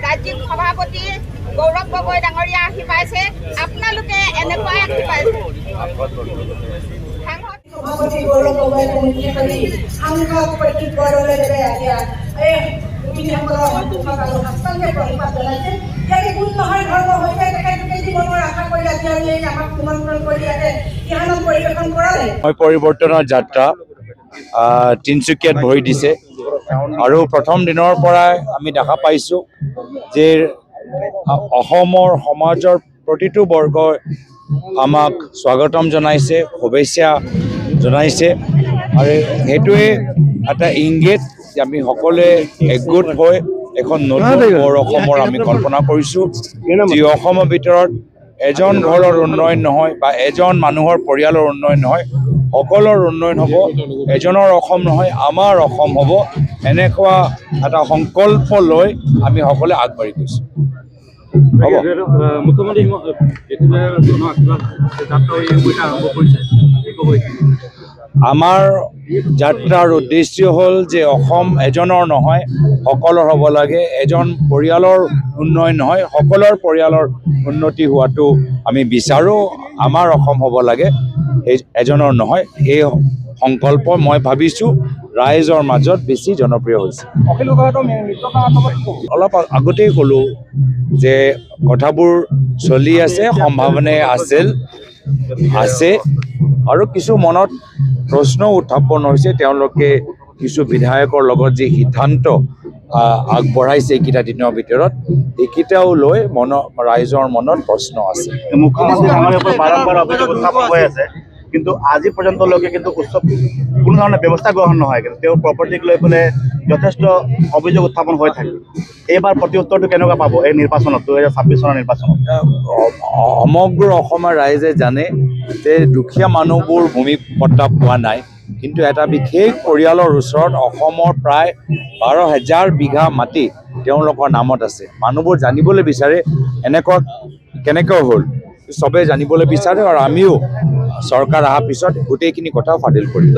ৰাজ্যিক সভাপতি গৌৰৱ গগৈ ডাঙৰীয়া আহি পাইছে। আপোনালোকে এনেকুৱা আহি পাইছে সভাপতি গৌৰৱ গগৈ মুখ্য কৰি সাংসদ প্ৰতীক বৰদলৈদেৱে প্ৰতিনিধিসকলক জনাইছে। ইয়াতে কোন নহয় ধৰ্ম হৈছে তেখেতলোকে জীৱনৰ আশা কৰি আজি আমাক নিমন্ত্ৰণ কৰি ইয়াতে ইহানত পৰিৱেশন কৰালে। পৰিৱৰ্তনৰ যাত্ৰা তিনিচুকীয়াত ভৰি দিছে আৰু প্ৰথম দিনৰ পৰাই আমি দেখা পাইছোঁ যে অসমৰ সমাজৰ প্ৰতিটো বৰ্গই আমাক স্বাগতম জনাইছে, শুভেচ্ছা জনাইছে আৰু সেইটোৱে এটা ইংগিত যে আমি সকলোৱে একগোট হৈ এখন নতুন বৰ অসমৰ আমি কল্পনা কৰিছোঁ, যি অসমৰ ভিতৰত এজন ঘৰৰ উন্নয়ন নহয় বা এজন মানুহৰ পৰিয়ালৰ উন্নয়ন নহয়, সকলৰ উন্নয়ন হ'ব, এজনৰ অসম নহয় আমাৰ অসম হ'ব, এনেকুৱা এটা সংকল্প লৈ আমি সকলোৱে আগবাঢ়ি গৈছোঁ। আমাৰ যাত্ৰাৰ উদ্দেশ্য হ'ল যে অসম এজনৰ নহয় সকলৰ হ'ব লাগে, এজন পৰিয়ালৰ উন্নয়ন নহয় সকলৰ পৰিয়ালৰ উন্নতি হোৱাটো আমি বিচাৰোঁ। আমাৰ অসম হ'ব লাগে, এজনৰ নহয়। এই সংকল্প মই ভাবিছোঁ ৰাইজৰ মাজত বেছি জনপ্ৰিয় হৈছে। অলপ আগতেই ক'লোঁ যে কথাবোৰ চলি আছে, সম্ভাৱনা আছে আৰু কিছু মনত প্ৰশ্ন উত্থাপন হৈছে। তেওঁলোকে কিছু বিধায়কৰ লগত যি সিদ্ধান্ত আগবঢ়াইছে এইকেইটা দিনৰ ভিতৰত, এইকেইটাও লৈ ৰাইজৰ মনত প্ৰশ্ন আছে। মুখ্যমন্ত্ৰী ডাঙৰীয়াৰ ওপৰত বাৰম্বাৰ অভিযোগ উত্থাপন হৈ আছে, কিন্তু আজি পৰ্যন্তলৈকে কিন্তু কোনো ধৰণৰ ব্যৱস্থা গ্ৰহণ নহয়। কিন্তু তেওঁৰ প্ৰপাৰ্টিক লৈ পেলাই যথেষ্ট অভিযোগ উত্থাপন হৈ থাকে। এইবাৰ প্ৰতি উত্তৰটো কেনেকুৱা পাব এই নিৰ্বাচনত, 2026 চনৰ নিৰ্বাচনত? সমগ্ৰ অসমৰ ৰাইজে জানে যে দুখীয়া মানুহবোৰ ভূমি পট্টা পোৱা নাই, কিন্তু এটা বিশেষ পৰিয়ালৰ ওচৰত অসমৰ প্ৰায় 12,000 বিঘা মাটি তেওঁলোকৰ নামত আছে। মানুহবোৰ জানিবলৈ বিচাৰে এনেকুৱা কেনেকৈ হ'ল, চবেই জানিবলৈ বিচাৰে আৰু আমিও চৰকাৰ অহাৰ পিছত গোটেইখিনি কথা ফাদিল কৰিম।